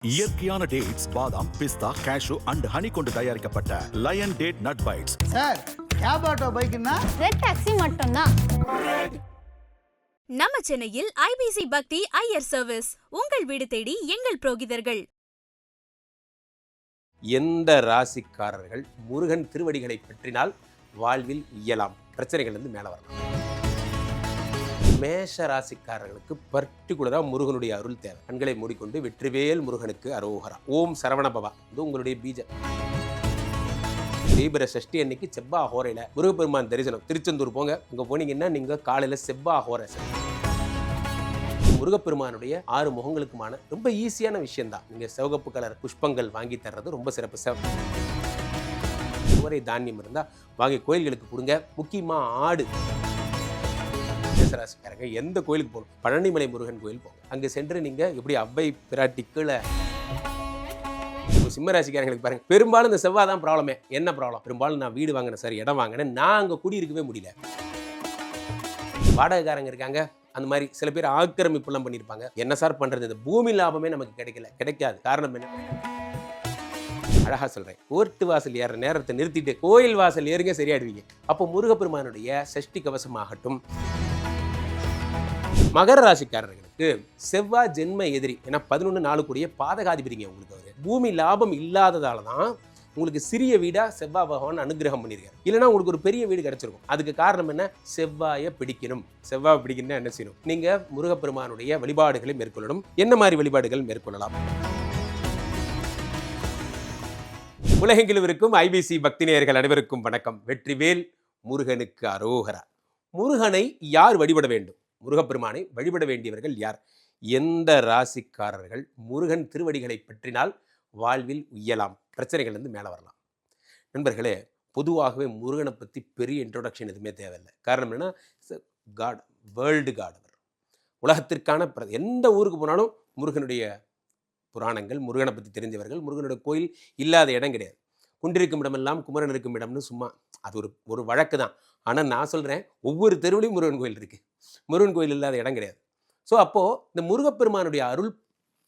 இயற்கையான டேட்ஸ், பாதாம், பிஸ்தா, cash and honey கொண்டு தயாரிக்கப்பட்ட lion date nut bites. Sir cab auto பைக்குன்னா ரெட் டாக்ஸி மட்டும்தான். நம்ம சென்னையில் ஐபிசி பக்தி ஐயர் சர்வீஸ் உங்கள் வீடு தேடி எங்கள் புரோகிதர்கள். எந்த ராசிக்காரர்கள் முருகன் திருவடிகளை பற்றினால் வாழ்வில் இயலாம், பிரச்சனைகள் இருந்து மேலே வரலாம். மேஷ ராசிக்காரர்களுக்கு பர்டிகுலராக முருகனுடைய அருள் தேவை. கண்களை மூடிக்கொண்டு வெற்றிவேல் முருகனுக்கு அரோகரா. ஓம் சரவணபவா. இது உங்களுடைய பீஜம். தீபர சஷ்டி அன்னைக்கு செவ்வா ஹோரையில் முருகப்பெருமான் தரிசனம். திருச்செந்தூர் போங்க, அங்கே போனீங்கன்னா நீங்கள் காலையில் செவ்வா ஹோரை முருகப்பெருமானுடைய 6 முகங்களுக்குமான ரொம்ப ஈஸியான விஷயம்தான். நீங்கள் சிவகப்பு கலர் புஷ்பங்கள் வாங்கி தர்றது ரொம்ப சிறப்பு. சுவரை தானியம் இருந்தால் வாங்கி கோயில்களுக்கு கொடுங்க. முக்கியமாக ஆடு. மேஷராசிக்காரங்க எந்த கோயிலுக்கு போகணும், பழனிமலை முருகன் கோயில் போங்க. அங்கே சென்று நீங்கள் எப்படி அவ்வை பிராட்டி கீழே. சிம்மராசிக்காரங்களுக்கு பாருங்க, பெரும்பாலும் இந்த செவ்வாய் தான் ப்ராப்ளமே. என்ன ப்ராப்ளம்? பெரும்பாலும் நான் வீடு வாங்கினேன் சார், இடம் வாங்கினேன், நான் அங்கே குடியிருக்கவே முடியல. வாடகைக்காரங்க இருக்காங்க, அந்த மாதிரி சில பேர் ஆக்கிரமிப்புலாம் பண்ணியிருப்பாங்க. என்ன சார் பண்ணுறது? இந்த பூமி லாபமே நமக்கு கிடைக்காது. காரணம் என்ன? அழகா சொல்றேன், கோர்ட்டு வாசல் ஏற நேரத்தை நிறுத்திட்டு கோயில் வாசல் ஏறுங்க, சரியாடுவீங்க. அப்போ முருகப்பெருமானுடைய சஷ்டி கவசமாகட்டும். மகர ராசிக்காரர்களுக்கு செவ்வாய் ஜென்ம எதிரி. ஏன்னா 11 கூடிய பாதகாதிபதிங்க உங்களுக்கு. அவரு பூமி லாபம் இல்லாததால தான் உங்களுக்கு சிறிய வீடா செவ்வாய் பகவான் அனுகிரகம் பண்ணியிருக்காரு. இல்லைன்னா உங்களுக்கு ஒரு பெரிய வீடு கிடைச்சிருக்கும். அதுக்கு காரணம் என்ன? செவ்வாயை பிடிக்கணும். செவ்வாய் பிடிக்கணும்னா என்ன செய்யணும்? நீங்க முருகப்பெருமானுடைய வழிபாடுகளை மேற்கொள்ளணும். என்ன மாதிரி வழிபாடுகள் மேற்கொள்ளலாம்? உலகெங்கிலும் இருக்கும் ஐபிசி பக்தி நேயர்கள் அனைவருக்கும் வணக்கம். வெற்றிவேல் முருகனுக்கு அரோகரா. முருகனை யார் வழிபட வேண்டும்? முருகப்பெருமானை வழிபட வேண்டியவர்கள் யார்? எந்த ராசிக்காரர்கள் முருகன் திருவடிகளை பற்றினால் வாழ்வில் உயலாம், பிரச்சனைகள் இருந்து மேலே வரலாம்? நண்பர்களே, பொதுவாகவே முருகனை பற்றி பெரிய இன்ட்ரோடக்ஷன் எதுவுமே தேவையில்லை. காரணம் என்னன்னா, காட், வேர்ல்டு காட். அவர் உலகத்திற்கான எந்த ஊருக்கு போனாலும் முருகனுடைய புராணங்கள், முருகனை பற்றி தெரிஞ்சவர்கள். முருகனுடைய கோயில் இல்லாத இடம் கிடையாது. குண்டிருக்கும் இடமெல்லாம் குமரன் இருக்கும் இடம்னு சும்மா அது ஒரு வழக்கு தான். ஆனால் நான் சொல்கிறேன், ஒவ்வொரு தெருவிலையும் முருகன் கோயில் இருக்குது. முருகன் கோயில் இல்லாத இடம் கிடையாது. ஸோ அப்போது இந்த முருகப்பெருமானுடைய அருள்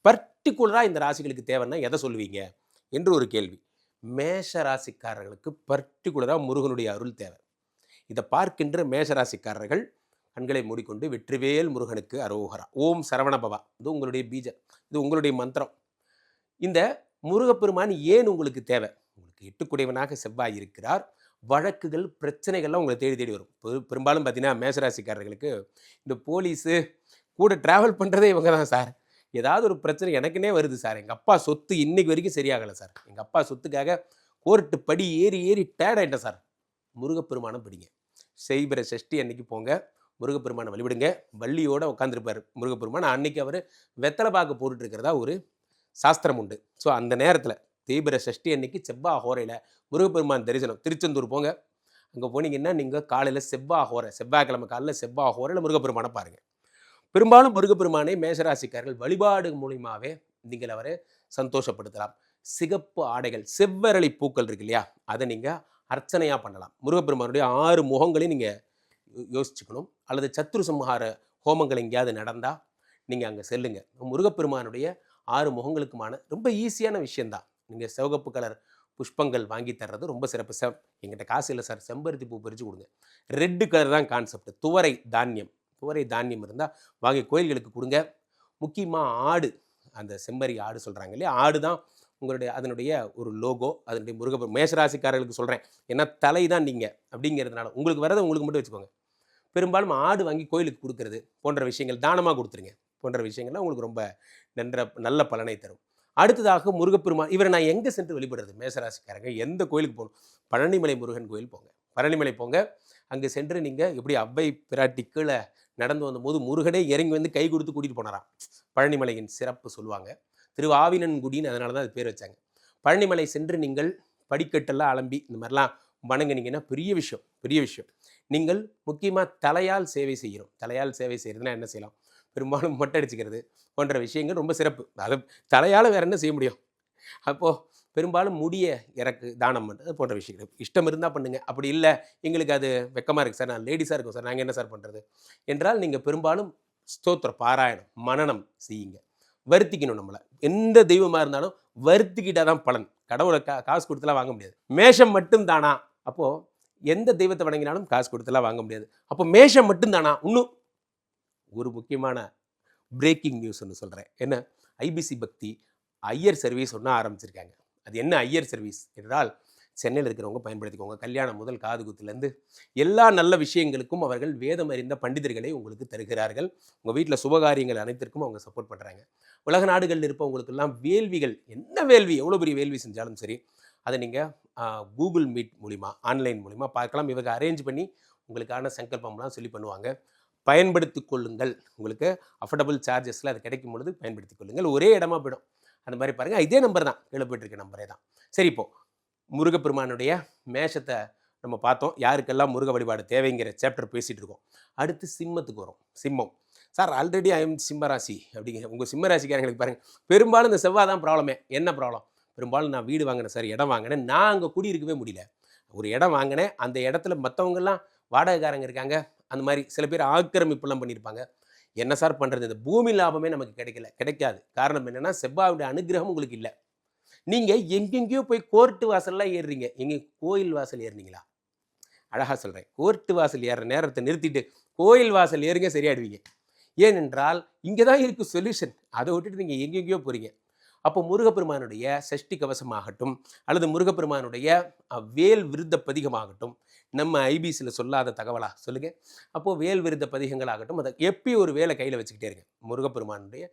பர்டிகுலராக இந்த ராசிகளுக்கு தேவைன்னா எதை சொல்லுவீங்க என்று ஒரு கேள்வி. மேஷ ராசிக்காரர்களுக்கு பர்டிகுலராக முருகனுடைய அருள் தேவை. இதை பார்க்கின்ற மேஷ ராசிக்காரர்கள் கண்களை மூடிக்கொண்டு வெற்றிவேல் முருகனுக்கு அரோகரா. ஓம் சரவணபவா. இது உங்களுடைய பீஜம், இது உங்களுடைய மந்திரம். இந்த முருகப்பெருமான் ஏன் உங்களுக்கு தேவை? உங்களுக்கு 8 செவ்வாய் இருக்கிறார். வழக்குகள், பிரச்சனைகள்லாம் உங்களை தேடி தேடி வரும். பெரும்பாலும் பார்த்தீங்கன்னா மேஷராசிக்காரர்களுக்கு இந்த போலீஸு கூட ட்ராவல் பண்ணுறதே இவங்க தான் சார். ஏதாவது ஒரு பிரச்சனை எனக்குன்னே வருது சார். எங்கள் அப்பா சொத்து இன்னைக்கு வரைக்கும் சரியாகலை சார். எங்கள் அப்பா சொத்துக்காக கோர்ட்டு படி ஏறி ஏறி டேடாயிட்டேன் சார். முருகப்பெருமானை படிங்க. செய்பர சஷ்டி அன்னைக்கு போங்க, முருகப்பெருமானை வழிபடுங்க. வள்ளியோடு உட்காந்துருப்பார் முருகப்பெருமான். அன்னைக்கு அவர் வெத்தலை பாக்கு போட்டுட்டு இருக்கிறதா ஒரு சாஸ்திரம் உண்டு. ஸோ அந்த நேரத்தில் தீபர சஷ்டி அன்னைக்கு செவ்வா ஹோரையில் முருகப்பெருமான் தரிசனம். திருச்செந்தூர் போங்க, அங்கே போனீங்கன்னா நீங்கள் காலையில் செவ்வாய்க்கிழமை காலையில் செவ்வா ஹோரையில் முருகப்பெருமானை பாருங்கள். பெரும்பாலும் முருகப்பெருமானை மேஷராசிக்காரர்கள் வழிபாடு மூலியமாகவே நீங்கள் அவரை சந்தோஷப்படுத்தலாம். சிகப்பு ஆடைகள், செவ்வரளி பூக்கள் இருக்கு இல்லையா, அதை நீங்கள் அர்ச்சனையாக பண்ணலாம். முருகப்பெருமானுடைய 6 முகங்களையும் நீங்கள் யோசிச்சுக்கணும். அல்லது சத்துரு சம்ஹார ஹோமங்கள் எங்கேயாவது நடந்தால் நீங்கள் அங்கே செல்லுங்க. முருகப்பெருமானுடைய 6 முகங்களுக்குமான ரொம்ப ஈஸியான விஷயந்தான். நீங்கள் சிவகப்பு கலர் புஷ்பங்கள் வாங்கி தர்றது ரொம்ப சிறப்பு. எங்கிட்ட காசு இல்லை சார், செம்பருத்தி பூ பறித்து கொடுங்க. ரெட்டு கலர் தான் கான்செப்ட். துவரை தானியம் இருந்தால் வாங்கி கோயில்களுக்கு கொடுங்க. முக்கியமாக ஆடு, அந்த செம்மறி ஆடு சொல்கிறாங்க இல்லையா, ஆடு தான் அதனுடைய ஒரு லோகோ. அதனுடைய மேஷராசிக்காரர்களுக்கு சொல்கிறேன், ஏன்னா தலை தான் நீங்கள் அப்படிங்கிறதுனால உங்களுக்கு வரதை உங்களுக்கு மட்டும் வச்சுக்கோங்க. பெரும்பாலும் ஆடு வாங்கி கோயிலுக்கு கொடுக்கறது போன்ற விஷயங்கள் தானமாக கொடுத்துருங்க. போன்ற விஷயங்கள்லாம் உங்களுக்கு ரொம்ப நல்ல பலனை தரும். அடுத்ததாக முருகப்பெருமான், இவரை நான் எங்கே சென்று வழிபடுறது? மேஷராசிக்காரங்க எந்த கோயிலுக்கு போகணும்? பழனிமலை முருகன் கோயில் போங்க. பழனிமலை போங்க. அங்கே சென்று நீங்கள் எப்படி அவ்வை பிராட்டி கீழே நடந்து வந்தபோது முருகனே இறங்கி வந்து கை கொடுத்து கூட்டிகிட்டு போனாராம். பழனிமலையின் சிறப்பு சொல்லுவாங்க. திருவாவினன்குடின்னு அதனால தான் அது பேர் வச்சாங்க. பழனிமலை சென்று நீங்கள் படிக்கட்டெல்லாம் அலம்பி இந்த மாதிரிலாம் வணங்குனீங்கன்னா பெரிய விஷயம். நீங்கள் முக்கியமாக தலையால் சேவை செய்கிறோம். தலையால் சேவை செய்கிறதுனா என்ன செய்யலாம்? பெரும்பாலும் மொட்டை அடிச்சுக்கிறது போன்ற விஷயங்கள் ரொம்ப சிறப்பு. அதை தலையால் வேறு என்ன செய்ய முடியும்? அப்போது பெரும்பாலும் முடிய தானம் பண்ணுறது போன்ற விஷயங்கள் இஷ்டம் இருந்தால் பண்ணுங்கள். அப்படி இல்லை, எங்களுக்கு அது வெக்கமாக இருக்குது சார், நான் லேடிஸாக இருக்கும் சார், நாங்கள் என்ன சார் பண்ணுறது என்றால் நீங்கள் பெரும்பாலும் ஸ்தோத்திர பாராயணம், மனனம் செய்யுங்க. வருத்திக்கணும் நம்மளை. எந்த தெய்வமாக இருந்தாலும் வருத்திக்கிட்டால் தான் பலன். கடவுளை காசு கொடுத்துலாம் வாங்க முடியாது. மேஷம் மட்டும் தானா? அப்போது எந்த தெய்வத்தை வணங்கினாலும் காசு கொடுத்துலாம் வாங்க முடியாது. அப்போ மேஷம் மட்டும் தானா? இன்னும் ஒரு முக்கியமான பிரேக்கிங் நியூஸ் ஒன்று சொல்கிறேன். என்ன? ஐபிசி பக்தி ஐயர் சர்வீஸ் ஒன்று ஆரம்பிச்சிருக்காங்க. அது என்ன ஐயர் சர்வீஸ் என்றால், சென்னையில் இருக்கிறவங்க பயன்படுத்திக்கோங்க. கல்யாணம் முதல் காது குத்துலேருந்து எல்லா நல்ல விஷயங்களுக்கும் அவர்கள் வேதம் அறிந்த பண்டிதர்களை உங்களுக்கு தருகிறார்கள். உங்கள் வீட்டில் சுபகாரியங்கள் அனைத்திற்கும் அவங்க சப்போர்ட் பண்ணுறாங்க. உலக நாடுகளில் இருப்பவங்களுக்கெல்லாம் வேள்விகள், என்ன வேள்வி, எவ்வளோ பெரிய வேள்வி செஞ்சாலும் சரி, அதை நீங்கள் கூகுள் மீட் மூலிமா, ஆன்லைன் மூலிமா பார்க்கலாம். இவங்க அரேஞ்ச் பண்ணி உங்களுக்கான சங்கல்பம்லாம் சொல்லி பண்ணுவாங்க. பயன்படுத்தி கொள்ளுங்கள். உங்களுக்கு அஃபோர்டபுள் சார்ஜஸில் அது கிடைக்கும் பொழுது பயன்படுத்தி கொள்ளுங்கள். ஒரே இடமா போயிடும். அந்த மாதிரி பாருங்கள். இதே நம்பர் தான், கீழே போயிட்டுருக்க நம்பரே தான். சரி, இப்போது முருகப்பெருமானுடைய மேஷத்தை நம்ம பார்த்தோம். யாருக்கெல்லாம் முருக வழிபாடு தேவைங்கிற சாப்டர் பேசிகிட்டு இருக்கோம். அடுத்து சிம்மத்துக்கு வரும். சிம்மம் சார், ஆல்ரெடி ஐ எம் சிம்மராசி அப்படிங்கிற உங்கள் சிம்மராசிக்காரங்களுக்கு பாருங்கள், பெரும்பாலும் இந்த செவ்வாய் தான் ப்ராப்ளமே. என்ன ப்ராப்ளம்? பெரும்பாலும் நான் வீடு வாங்கினேன் சார், இடம் வாங்கினேன், நான் அங்கே குடியிருக்கவே முடியல. ஒரு இடம் வாங்கினேன், அந்த இடத்துல மற்றவங்கெல்லாம் வாடகைக்காரங்க இருக்காங்க, அந்த மாதிரி சில பேர் ஆக்கிரமிப்புலாம் பண்ணியிருப்பாங்க. என்ன சார் பண்ணுறது? இந்த பூமி லாபமே நமக்கு கிடைக்காது. காரணம் என்னென்னா, செவ்வாயுடைய அனுகிரகம் உங்களுக்கு இல்லை. நீங்கள் எங்கெங்கேயோ போய் கோர்ட்டு வாசல்லாம் ஏறுறீங்க. எங்கே கோயில் வாசல் ஏறுனீங்களா? அழகாக சொல்கிறேன். கோர்ட்டு வாசல் ஏறுற நேரத்தை நிறுத்திட்டு கோயில் வாசல் ஏறுங்க, சரியாடுவீங்க. ஏனென்றால் இங்கே தான் இருக்குது சொல்யூஷன். அதை விட்டுட்டு நீங்கள் எங்கெங்கேயோ போகிறீங்க. அப்போ முருகப்பெருமானுடைய சஷ்டி கவசமாகட்டும், அல்லது முருகப்பெருமானுடைய வேல் விருத்த பதிகமாகட்டும், நம்ம ஐபிசியில் சொல்லாத தகவலா சொல்லுங்கள். அப்போது வேல் விருத்த பதிகங்களாகட்டும், அதை எப்பயும் ஒரு வேலை கையில் வச்சுக்கிட்டே இருங்க. முருகப்பெருமானுடைய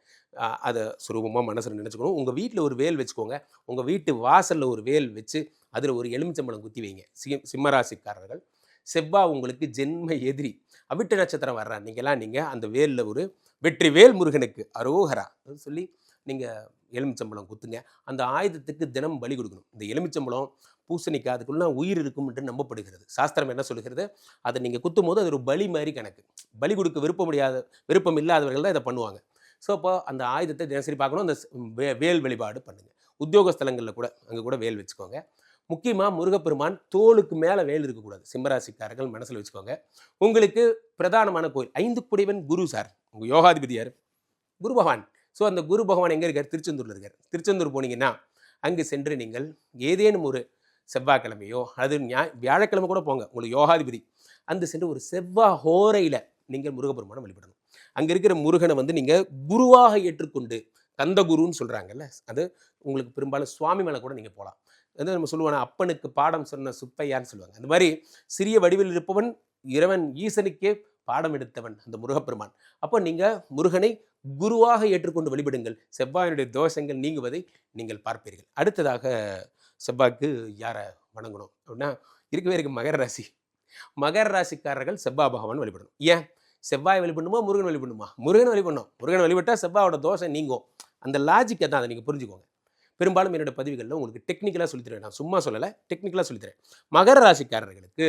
அதை சுரூபமாக மனசில் நினச்சிக்கணும். உங்கள் வீட்டில் ஒரு வேல் வச்சுக்கோங்க. உங்கள் வீட்டு வாசலில் ஒரு வேல் வச்சு அதில் ஒரு எலுமிச்சம்பழம் குத்தி வைங்க. சிம்மராசிக்காரர்கள், செவ்வாய் உங்களுக்கு ஜென்ம எதிரி. அவிட்ட நட்சத்திரம் வர்ற நீங்கள் அந்த வேலில் ஒரு வெற்றி வேல் முருகனுக்கு அரோகரா சொல்லி நீங்கள் எலுமிச்சம்பழம் குத்துங்க. அந்த ஆயுதத்துக்கு தினம் பலி கொடுக்கணும். இந்த எலுமிச்சம்பழம், பூசணிக்காய், அதுக்குள்ள உயிர் இருக்கும் என்று நம்பப்படுகிறது. சாஸ்திரம் என்ன சொல்லுகிறது? அதை நீங்கள் குத்தும் போது அது ஒரு பலி மாதிரி கணக்கு. பலி கொடுக்க விருப்பம் இல்லாதவர்கள் தான் இதை பண்ணுவாங்க. ஸோ அப்போ அந்த ஆயுதத்தை தினசரி பார்க்கணும். அந்த வேல் வழிபாடு பண்ணுங்கள். உத்தியோக ஸ்தலங்களில் கூட அங்கே கூட வேல் வச்சுக்கோங்க. முக்கியமாக முருகப்பெருமான் தோளுக்கு மேலே வேல் இருக்கக்கூடாது. சிம்மராசிக்காரர்கள் மனசில் வச்சுக்கோங்க. உங்களுக்கு பிரதானமான கோயில் 5 குடைவன் குரு சார். உங்கள் யோகாதிபதி யார்? குரு பகவான். ஸோ அந்த குரு பகவான் எங்கே இருக்கார்? திருச்செந்தூரில் இருக்கார். திருச்செந்தூர் போனீங்கன்னா அங்கு சென்று நீங்கள் ஏதேனும் ஒரு செவ்வாய்க்கிழமையோ அது வியாழக்கிழமை கூட போங்க, உங்களுக்கு யோகாதிபதி அந்த சென்று ஒரு செவ்வாய் ஹோரையில் நீங்கள் முருகப்பெருமானை வழிபடணும். அங்கே இருக்கிற முருகனை நீங்கள் குருவாக ஏற்றுக்கொண்டு, கந்த குருன்னு சொல்கிறாங்கல்ல, அது உங்களுக்கு பெரும்பாலும் சுவாமி மேலே கூட நீங்கள் போகலாம். வந்து நம்ம சொல்லுவாங்க, அப்பனுக்கு பாடம் சொன்ன சுப்பையான்னு சொல்லுவாங்க. அந்த மாதிரி சிறிய வடிவில் இருப்பவன் இறைவன் ஈசனுக்கே பாடம் எடுத்தவன் அந்த முருகப்பெருமான். அப்போ நீங்கள் முருகனை குருவாக ஏற்றுக்கொண்டு வழிபடுங்கள். செவ்வாயினுடைய தோஷங்கள் நீங்குவதை நீங்கள் பார்ப்பீர்கள். அடுத்ததாக செவ்வாய்க்கு யாரை வணங்கணும் அப்படின்னா, இருக்கவே இருக்கு மகர ராசி. மகர ராசிக்காரர்கள் செவ்வாய் பகவான் வழிபடணும். ஏன்? செவ்வாய் வழிபடணுமா முருகன் வழிபடணுமா? முருகன் வழிபடணும். முருகன் வழிபட்டால் செவ்வாயோட தோஷம் நீங்கும். அந்த லாஜிக்கை தான், அதை நீங்கள் புரிஞ்சுக்கோங்க. பெரும்பாலும் என்னோட பதிவுகளில் உங்களுக்கு டெக்னிக்கலாக சொல்லித்தரேன். நான் சும்மா சொல்லலை, டெக்னிக்கலாக சொல்லித்தரேன். மகர ராசிக்காரர்களுக்கு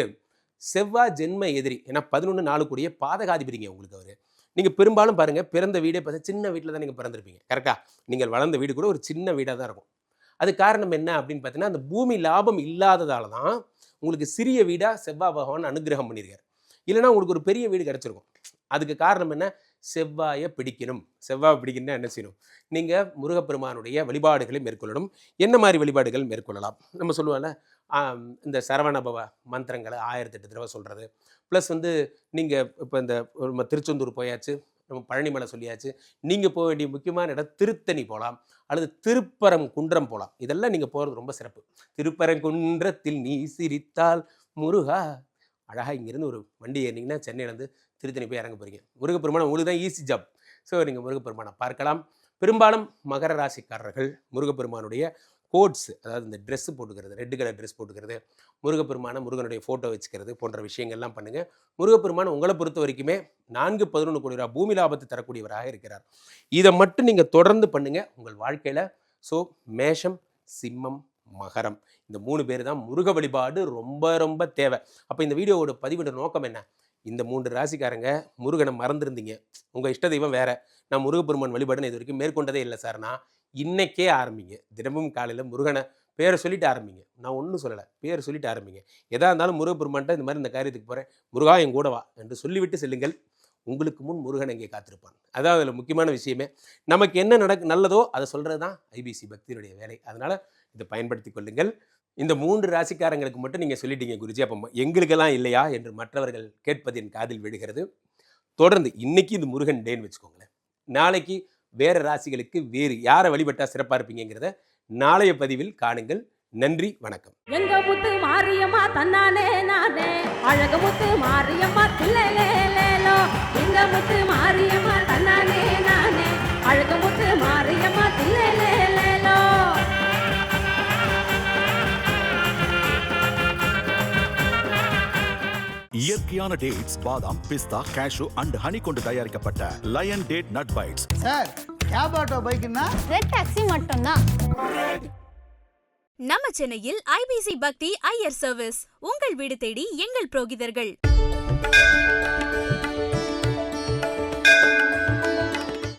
செவ்வாய் ஜென்ம எதிரி. ஏன்னா 11 கூடிய பாதகாதிபதிங்க உங்களுக்கு அவர். நீங்கள் பெரும்பாலும் பாருங்கள், பிறந்த வீடே பார்த்தா சின்ன வீட்டில் தான் நீங்கள் பிறந்திருப்பீங்க. கரெக்டாக? நீங்கள் வளர்ந்த வீடு கூட ஒரு சின்ன வீடாக தான் இருக்கும். அது காரணம் என்ன அப்படின்னு பார்த்தீங்கன்னா, அந்த பூமி லாபம் இல்லாததால தான் உங்களுக்கு சிறிய வீடாக செவ்வாய் பகவான் அனுகிரகம் பண்ணியிருக்காரு. இல்லைனா உங்களுக்கு ஒரு பெரிய வீடு கிடச்சிருக்கும். அதுக்கு காரணம் என்ன? செவ்வாயை பிடிக்கணும். செவ்வாய் பிடிக்கணும்னா என்ன செய்யணும்? நீங்கள் முருகப்பெருமானுடைய வழிபாடுகளை மேற்கொள்ளணும். என்ன மாதிரி வழிபாடுகள் மேற்கொள்ளலாம்? நம்ம சொல்லுவோம்ல, இந்த சரவணபவ மந்திரங்களை 1008 தடவை சொல்கிறது. ப்ளஸ் நீங்கள் இப்போ இந்த நம்ம திருச்செந்தூர் போயாச்சு, நம்ம பழனிமலை சொல்லியாச்சு. நீங்கள் போக வேண்டிய முக்கியமான இடம் திருத்தணி போகலாம், அல்லது திருப்பரங்குன்றம் போகலாம். இதெல்லாம் நீங்கள் போகிறது ரொம்ப சிறப்பு. திருப்பரங்குன்றத்தில் நீ சிரித்தால் முருகா, அழகாக இங்கேருந்து ஒரு வண்டி ஏறினீங்கன்னா சென்னையிலேருந்து திருத்தணி போய் இறங்க போகிறீங்க. முருகப்பெருமானை உங்களுக்கு தான் ஈஸி ஜாப். ஸோ நீங்கள் முருகப்பெருமானை பார்க்கலாம். பெரும்பாலும் மகர ராசிக்காரர்கள் முருகப்பெருமானுடைய கோட்ஸ், அதாவது இந்த ட்ரெஸ்ஸு போட்டுக்கிறது, ரெட் கலர் ட்ரெஸ் போட்டுக்கிறது, முருகனுடைய ஃபோட்டோ வச்சுக்கிறது போன்ற விஷயங்கள்லாம் பண்ணுங்கள். முருகப்பெருமான் உங்களை பொறுத்த வரைக்குமே 4-11 கோடி ரூபா பூமி லாபத்தை தரக்கூடியவராக இருக்கிறார். இதை மட்டும் நீங்கள் தொடர்ந்து பண்ணுங்கள் உங்கள் வாழ்க்கையில். ஸோ மேஷம், சிம்மம், மகரம், இந்த 3 பேர் தான் முருக வழிபாடு ரொம்ப ரொம்ப தேவை. அப்போ இந்த வீடியோவோட பதிவிட நோக்கம் என்ன? இந்த 3 ராசிக்காரங்க முருகனை மறந்துருந்தீங்க, உங்கள் இஷ்ட தெய்வம் வேறு, நான் முருகப்பெருமான் வழிபாடுன்னு இது வரைக்கும் மேற்கொண்டதே இல்லை சார்னா, இன்னைக்கே ஆரம்பிங்க. தினமும் காலையில் முருகனை பேரை சொல்லிட்டு ஆரம்பிங்க. நான் ஒன்றும் சொல்லலை, பேரை சொல்லிட்டு ஆரம்பிங்க. எதாக இருந்தாலும் முருகப்பெருமான்ட்ட இந்த மாதிரி இந்த காரியத்துக்கு போகிறேன், முருகா என் கூட வா என்று சொல்லிவிட்டு செல்லுங்கள். உங்களுக்கு முன் முருகன் அங்கே காத்திருப்பான். அதாவது அதில் முக்கியமான விஷயமே நமக்கு என்ன நல்லதோ அதை சொல்கிறது தான் ஐபிசி பக்தியினுடைய வேலை. அதனால் இதை பயன்படுத்தி கொள்ளுங்கள். இந்த 3 ராசிக்காரங்களுக்கு மட்டும் நீங்கள் சொல்லிட்டீங்க குருஜி, அப்போ எங்களுக்கெல்லாம் இல்லையா என்று மற்றவர்கள் கேட்பது என் காதில் விழுகிறது. தொடர்ந்து இன்னைக்கு இது முருகன் டேன்னு வச்சுக்கோங்களேன், நாளைக்கு வேறு ராசிகளுக்கு வேறு யாரை வழிபட்டால் சிறப்பாக இருப்பீங்கிறத நாளைய பதிவில் காணுங்கள். நன்றி, வணக்கம். எங்க முத்து மாரியம்மா தன்னானே நானே, அழகு முத்து மாரியம்மா தில்லேலேலேலோ. எங்க முத்து மாரியம்மா தன்னானே நானே, அழகு முத்து மாரியம்மா தில்லேலேலேலோ. இயற்கையான டேட்ஸ், பாதாம், பிஸ்தா, கேஷு அண்ட் ஹனி கொண்டு தயாரிக்கப்பட்ட lion date nut bites. Sir cab auto பைக்குன்னா ரெட் டாக்ஸி மட்டும்தான். நம்ம சென்னையில் ஐபிசி பக்தி ஐயர் சர்வீஸ் உங்கள் வீடு தேடி எங்கள் புரோகிதர்கள்.